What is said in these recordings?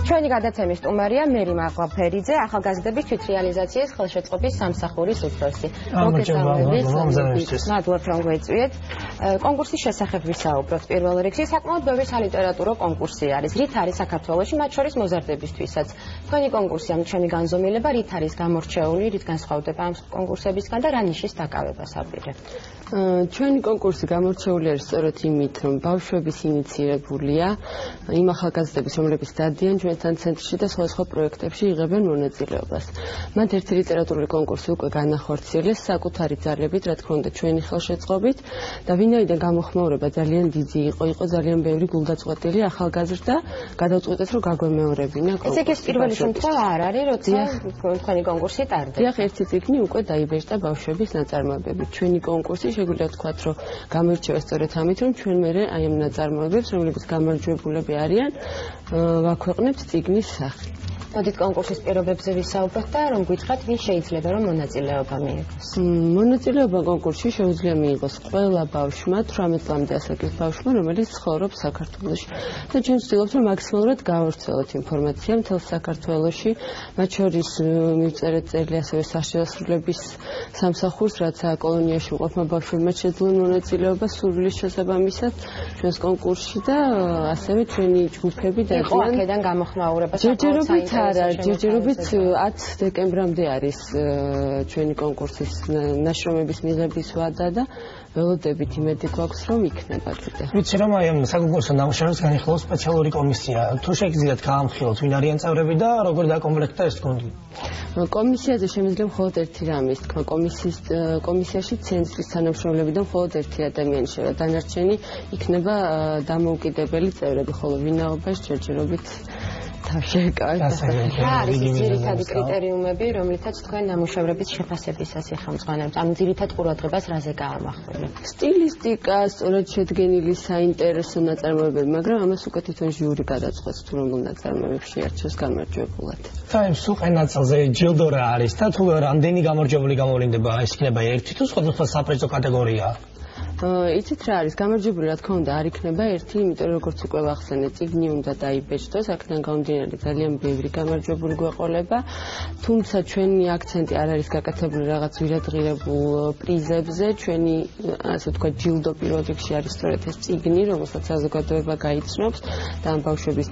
ჩვენი გადაცემის სტუმარია მერი მაღლაფერიძე, ახალგაზრდების თვითრეალიზაციის ხელშეწყობის სამსახურის უფროსი. მადლობთ, რომ გვეწვიეთ. კონკურსის შესახებ ვისაუბროთ. პირველ რიგში საკმაოდ ბევრი სალიტერატურო კონკურსი არის. რით არის საქართველოში, მათ შორის მოზარდებისთვისაც. თქვენი კონკურსი ამ ჩემი განზომილება რით არის გამორჩეული, რით განსხვავდება ამ კონკურსებისგან და რა ნიშის დაკავებას აპირებთ? ჩვენი კონკურსი გამორჩეული არის სწორედ იმით, რომ ბავშვების ინიცირებულია იმ ახალგაზრდების, რომლებიც დადიან ჩვენთან ცენტრში და სხვადასხვა პროექტებში იღებენ მონაწილეობას. მათ ერთი ლიტერატურული კონკურსი უკვე განახორციელეს საკუთარი ძალებით, რა თქმა უნდა, ჩვენი ხელშეწყობით და ვინაიდან გამოხმაურება ძალიან დიდი იყო ძალიან ბევრი გულდაწყვეტილი ახალგაზრდა, გადავწყვეტეთ, რომ გაგვემეორებინა კონკურსი. ეს პირველი შემთხვევა არ არის, როცა თქვენი კონკურსი ტარდება. დიახ, ერთი წიგნი უკვე დაიბეჭდა ბავშვების ნაწარმოებებით. ჩვენი კონკურსი შეგვიძლია ვთქვათ, რომ გამოირჩევა სწორედ ამით, რომ ჩვენ მერე აი ამ ნაწარმოებებს, რომლებიც გამარჯვებულები არიან, ვაქვეყნებთ წიგნის სახით. მოდით კონკურსის პირობებზე ვისაუბროთ და რომ გითხრათ, ვინ შეიძლება რომ მონაწილეობა მიიღოს. მონაწილეობა კონკურსში შეუძლია მიიღოს ყველა ბავშვმა, 18 წლამდე ასაკის ბავშვმა, რომელიც ცხოვრობს საქართველოში. და ჩვენ ვცდილობთ, რომ მაქსიმალურად გავავრცელოთ ინფორმაცია მთელ საქართველოში, მათ შორის მივწერეთ წერილი ასევე საშეცვლების სამსახურს, რაც კოლონიაში მყოფმა ბავშვებმა შეძლონ μονაწილეობა სურვილის შესაბამისად ჩვენს კონკურსში და ასევე ჩვენი ჯგუფები დადიან. აქედან გამოხმაურება ჯერჯერობით 10 დეკემბრამდე არის ჩვენი კონკურსის ნაშრომების მიღების ვადა და ველოდებით იმედი გვაქვს, რომ იქნება კიდე. ვიცი რომ აი ამ საკონკურსო ნამუშევრებს განიხილავს სპეციალური კომისია. თუ შეგიძლიათ გაამხილოთ, ვინ არიან წევრები და როგორ დაკომპლექტდა ეს გუნდი? კომისიაზე შემიძლია მხოლოდ ერთი რამის თქვა. კომისიაში ცენტრის თანამშრომლები და მხოლოდ ერთი ადამიანი შევა. დანარჩენი იქნება დამოუკიდებელი წევრები, ხოლო ვინაობას ჯერჯერობით რა არის ის ძირითადი კრიტერიუმები, რომლითაც თქვენ ნამუშევრების შეფასებისას იხელმძღვანებთ? ამ ძირითად ყურადღებას რაზე გაამახვილებთ? სტილისტიკა, სწორად შედგენილი საინტერესო ნაწარმოებები, მაგრამ ამას უკვე თვითონ ჟიური გადაწყვეტს, თუ რომელ ნაწარმოებებს შეარჩევს გამარჯვებულად. აი, სულ ნაწილზე ჯილდო რა არის და თუ რამდენი გამარჯვებული გამოვლინდება, ეს იქნება ერთი თუ სხვადასხვა საპრიზო კატეგორია? იცით რა არის გამარჯვებული, რა თქმა უნდა, არ იქნება ერთი, იმიტომ რომ როგორც უკვე ვახსენეთ, წიგნი უნდა დაიბეჭდოს, აქედან გამომდინარე ძალიან ბევრი გამარჯვებული გვეყოლება, თუმცა ჩვენი აქცენტი არ არის გაკეთებული რაღაც ვირადღირებულ პრიზებზე, ჩვენი ასე ვთქვათ, ჯილდო პირველ რიგში არის სწორედ ეს წიგნი, რომელსაც საზოგადოება გაიცნობს და ამ ბავშვების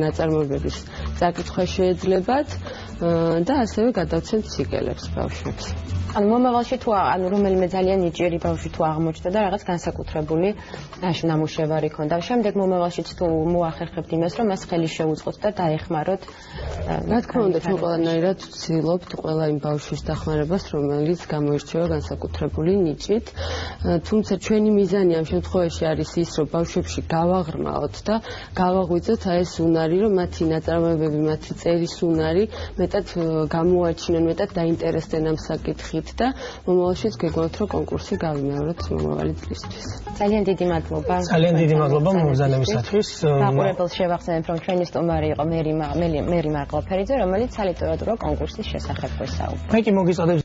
ნაწარმოებების წაკითხვა შეეძლებათ და ასევე გადავცემთ სიგელებს ბავშვებს. ანუ მომავალში თუ რომელიმე ძალიან ნიჭიერი ბავშვი თუ აღმოჩნდა და რაღაც განსაკუთრებული ნამუშევარი ქონდა. შემდეგ მომავალშიც თუ მოახერხებთ იმას, რომ მას ხელი შეუწყოთ და დაეხმაროთ. რა თქმა უნდა, ჩვენ ყველანაირად ვცდილობთ ყველა იმ ბავშვის დახმარებას, რომელიც გამოირჩევა განსაკუთრებული ნიჭით. თუმცა ჩვენი მიზანი ამ შემთხვევაში არის ის, რომ ბავშვებში გავაღრმაოთ და გავაღვიძოთ აი ეს უნარი, რომ მათი ნაწარმოებები, მათი წერის უნარი მეტად გამოაჩინონ, მეტად დაინტერესდნენ ამ საკითხით. და მომავალშიც გეგმავთ, რომ კონკურსი გავიმეოროთ მომავალი წლისთვის. ძალიან დიდი მადლობა. ძალიან დიდი მადლობა მომზადებისათვის. მაყურებელს შევახსენებ, რომ ჩვენი სტუმარი იყო მერი მაღლაფერიძე, რომელიც სალიტერატურო კონკურსის შესახებ ვისაუბრა. მე კი მოგიწოდებ